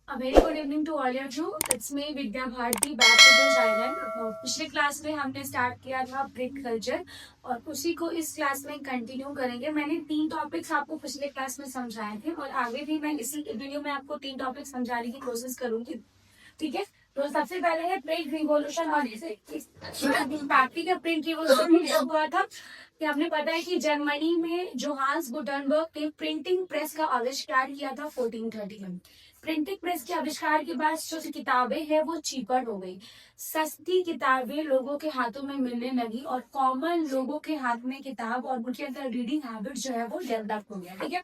A very good evening to all of you. It's me Vidya Bharti back to the channel. पिछले class में हमने start किया था print culture और उसी को इस क्लास में कंटिन्यू करेंगे। मैंने 3 टॉपिक्स आपको पिछले क्लास में समझाए थे और आगे भी मैं इसी वीडियो में आपको 3 टॉपिक समझाने की कोशिश करूंगी। ठीक है, तो सबसे पहले है प्रिंट रिवॉल्यूशन और इसे का प्रिंट रिवॉल्यूशन हुआ था कि आपने पता है कि जर्मनी में जोहान्स गुटेनबर्ग ने प्रिंटिंग प्रेस का आविष्कार किया था 1430 में। प्रिंटिंग प्रेस के आविष्कार के बाद जो किताबें हैं वो चीपर हो गई, सस्ती किताबें लोगों के हाथों में मिलने लगी और कॉमन लोगों के हाथ में किताब और उनके अंदर रीडिंग हैबिट जो है वो डेवलप हो गया। ठीक है,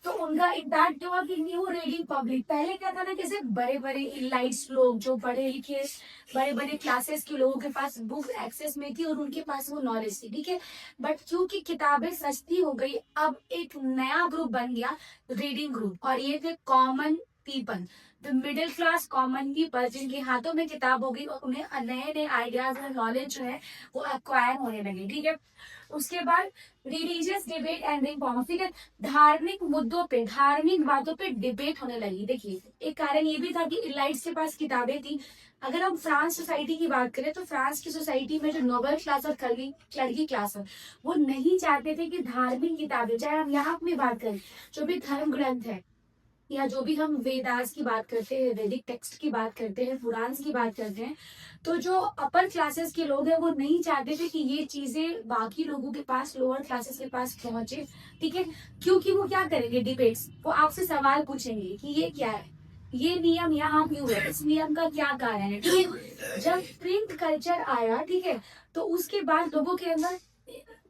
तो उनका इम्पैक्ट हुआ कि न्यू रीडिंग पब्लिक। पहले क्या था ना, जैसे बड़े बड़े इलाइट्स लोग जो पढ़े लिखे बड़े बड़े क्लासेस के लोगों के पास बुक एक्सेस में थी और उनके पास वो नॉलेज थी। ठीक है, बट क्योंकि किताबें सस्ती हो गई, अब एक नया ग्रुप बन गया, रीडिंग ग्रुप, और ये थे common people, the middle class common people, जिनके हाथों में किताब होगी और उन्हें नए नए आइडियाज और नॉलेज जो है वो एक्वायर होने लगे। ठीक है, उसके बाद रिलीजियस डिबेट एंड रिफॉर्म। ठीक है, धार्मिक मुद्दों पे, धार्मिक बातों पे डिबेट होने लगी। देखिए, एक कारण ये भी था कि इलाइट्स के पास किताबें थी। अगर हम फ्रांस सोसाइटी की बात करें तो फ्रांस की सोसाइटी में जो नोबल क्लास और क्लर्की क्लास है वो नहीं चाहते थे कि धार्मिक किताबें, चाहे हम यहाँ अपनी बात करें, जो भी धर्म ग्रंथ है या जो भी हम वेदास की बात करते हैं, वैदिक टेक्स्ट की बात करते हैं, पुराण की बात करते हैं, तो जो अपर क्लासेस के लोग हैं वो नहीं चाहते थे कि ये चीजें बाकी लोगों के पास, लोअर क्लासेस के पास पहुंचे। ठीक है, क्योंकि वो क्या करेंगे, डिबेट्स, वो आपसे सवाल पूछेंगे कि ये क्या है, ये नियम यहाँ क्यों है, इस नियम का क्या कारण है। ठीक है, जब प्रिंट कल्चर आया, ठीक है, तो उसके बाद लोगों के अंदर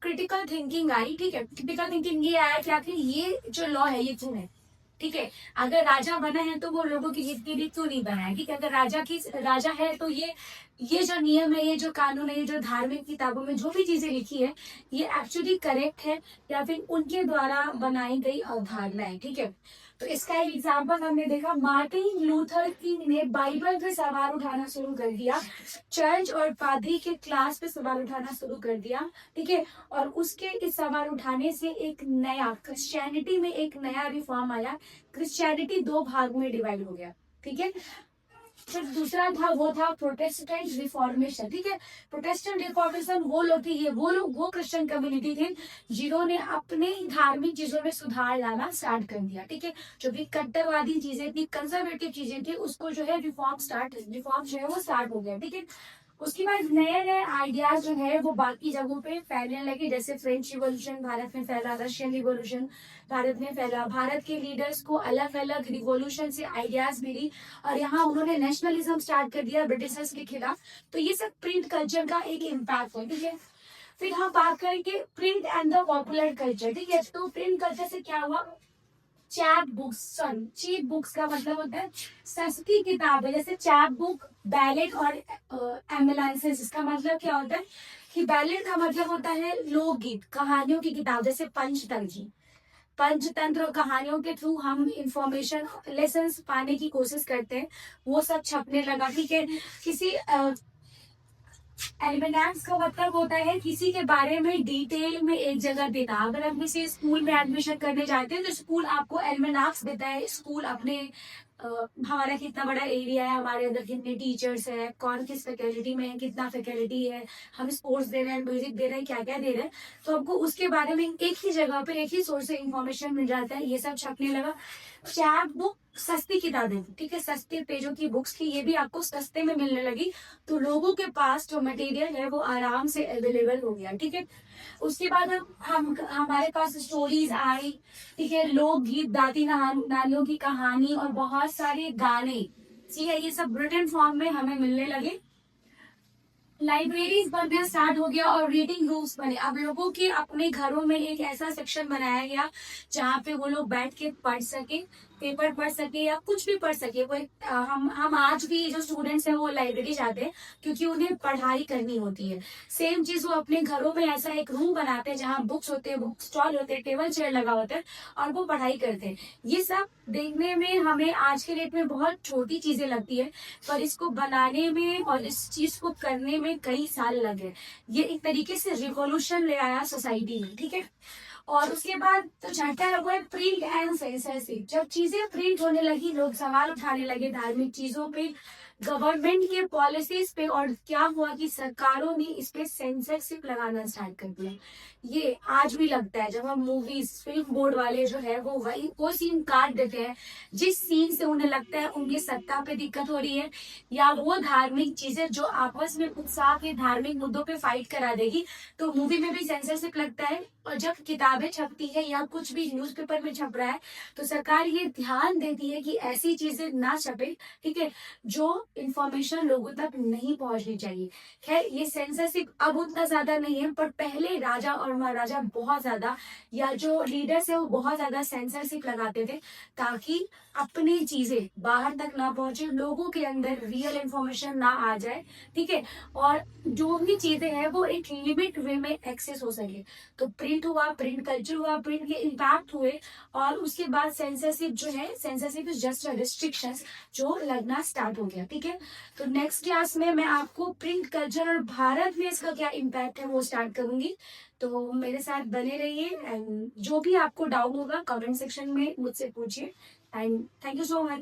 क्रिटिकल थिंकिंग आई। ठीक है, क्रिटिकल थिंकिंग ये आया क्या कि ये जो लॉ है ये क्यों है। ठीक है, अगर राजा बना है तो वो लोगों की हित के लिए क्यों नहीं बना है। ठीक है, अगर राजा है तो ये जो नियम है, ये जो कानून है, ये जो धार्मिक किताबों में जो भी चीजें लिखी है, ये एक्चुअली करेक्ट है या फिर उनके द्वारा बनाई गई अवधारणा है। ठीक है, तो इसका एक एग्जाम्पल हमने देखा, मार्टिन लूथर किंग ने बाइबल पे सवाल उठाना शुरू कर दिया, चर्च और पादरी के क्लास पे सवाल उठाना शुरू कर दिया। ठीक है, और उसके इस सवाल उठाने से एक नया क्रिश्चियनिटी में एक नया रिफॉर्म आया। क्रिश्चियनिटी 2 भाग में डिवाइड हो गया। ठीक है, फिर दूसरा था वो था प्रोटेस्टेंट रिफॉर्मेशन। ठीक है, प्रोटेस्टेंट रिफॉर्मेशन वो लोग थे, वो क्रिश्चियन कम्युनिटी थी जिन्होंने अपने धार्मिक चीजों में सुधार लाना स्टार्ट कर दिया। ठीक है, जो भी कट्टरवादी चीजें थी, कंजर्वेटिव चीजें थी, उसको जो है रिफॉर्म जो है वो स्टार्ट हो गया। ठीक है, उसके बाद नए नए आइडियाज जो है वो बाकी जगहों पे फैलने लगे, जैसे फ्रेंच रिवॉल्यूशन भारत में फैला, रशियन रिवॉल्यूशन भारत में फैला, भारत के लीडर्स को अलग अलग रिवॉल्यूशन से आइडियाज मिली और यहाँ उन्होंने नेशनलिज्म स्टार्ट कर दिया ब्रिटिशर्स के खिलाफ। तो ये सब प्रिंट कल्चर का एक इम्पैक्ट है। ठीक है, फिर हम बात करेंगे print and the popular culture. ठीक है, तो प्रिंट कल्चर से क्या हुआ, चीप बुक्स का मतलब होता है सस्ती किताबें, जैसे चैप बुक, बैलेट और एम्बुलेंसेस। इसका मतलब क्या होता है कि बैलेट का मतलब होता है लोकगीत, कहानियों की किताब, जैसे पंचतंत्र और कहानियों के थ्रू हम इंफॉर्मेशन लेसन पाने की कोशिश करते हैं, वो सब छपने लगा। ठीक है, किसी एल्मेनाक्स का मतलब होता है किसी के बारे में डिटेल में एक जगह देना। अगर हम किसी स्कूल में एडमिशन करने जाते हैं तो स्कूल आपको एल्मेनाक्स देता है, स्कूल अपने हमारा कितना बड़ा एरिया है, हमारे अंदर कितने टीचर्स है, कौन किस फैकल्टी में है, कितना फैकल्टी है, हम स्पोर्ट्स दे रहे हैं, म्यूजिक दे रहे हैं, क्या क्या दे रहे हैं, तो हमको उसके बारे में एक ही जगह पे एक ही सोर्स से इंफॉर्मेशन मिल जाता है। ये सब छपने लगा। चैप बुक सस्ती किताबें, ठीक है, सस्ते पेजों की बुक्स थी, ये भी आपको सस्ते में मिलने लगी, तो लोगों के पास जो मटेरियल है वो आराम से अवेलेबल हो गया। ठीक है, उसके बाद हम हमारे पास स्टोरीज आई। ठीक है, लोकगीत, दादी नानियों की कहानी और बहुत सारे गाने, ठीक है, ये सब रिटन फॉर्म में हमें मिलने लगे। लाइब्रेरीज बनना स्टार्ट हो गया और रीडिंग रूम्स बने। अब लोगों के अपने घरों में एक ऐसा सेक्शन बनाया गया जहाँ पे वो लोग बैठ के पढ़ सके, पेपर पढ़ सके या कुछ भी पढ़ सके। वो हम आज भी जो स्टूडेंट्स हैं वो लाइब्रेरी जाते हैं क्योंकि उन्हें पढ़ाई करनी होती है। सेम चीज वो अपने घरों में ऐसा एक रूम बनाते हैं जहाँ बुक्स होते हैं, बुक स्टॉल होते हैं, टेबल चेयर लगा होता है और वो पढ़ाई करते हैं। ये सब देखने में हमें आज के डेट में बहुत छोटी चीजें लगती है, पर इसको बनाने में और इस चीज को करने में कई साल लगे। ये एक तरीके से रिवॉल्यूशन ले आया सोसाइटी में। ठीक है, और उसके बाद तो छठा लोगों है प्रिंट एंड सेंसरशिप। जब चीजें प्रिंट होने लगी, लोग सवाल उठाने लगे धार्मिक चीजों पे, गवर्नमेंट के पॉलिसीज पे, और क्या हुआ कि सरकारों ने इस पे सेंसरशिप लगाना स्टार्ट कर दिया। ये आज भी लगता है, जब हम मूवीज, फिल्म बोर्ड वाले जो है वो सीन काट देते हैं जिस सीन से उन्हें लगता है उनकी सत्ता पे दिक्कत हो रही है, या वो धार्मिक चीजें जो आपस में उत्साह के धार्मिक मुद्दों पे फाइट करा देगी, तो मूवी में भी सेंसरशिप लगता है। और जब किताबें छपती है या कुछ भी न्यूज़पेपर में छप रहा है, तो सरकार ये ध्यान देती है कि ऐसी चीजें ना छपे, ठीक है, जो इंफॉर्मेशन लोगों तक नहीं पहुंचनी चाहिए। खैर, ये सेंसरशिप अब उतना ज्यादा नहीं है, पर पहले राजा और महाराजा बहुत ज्यादा, या जो लीडर्स है वो बहुत ज्यादा सेंसरशिप लगाते थे, ताकि अपनी चीजें बाहर तक ना पहुंचे, लोगों के अंदर रियल इंफॉर्मेशन ना आ जाए, ठीक है, और जो भी चीजें हैं वो एक लिमिट वे में एक्सेस हो सके। तो प्रिंट हुआ, प्रिंट कल्चर हुआ, प्रिंट के इम्पैक्ट हुए, और उसके बाद सेंसरशिप जो है, सेंसरशिप इज जस्ट रिस्ट्रिक्शंस जो लगना स्टार्ट हो गया, ठीक है। तो नेक्स्ट क्लास में मैं आपको प्रिंट कल्चर और भारत में इसका क्या इम्पैक्ट है वो स्टार्ट करूंगी। तो मेरे साथ बने रहिए, एंड जो भी आपको डाउट होगा कमेंट सेक्शन में मुझसे पूछिए, and thank you so much.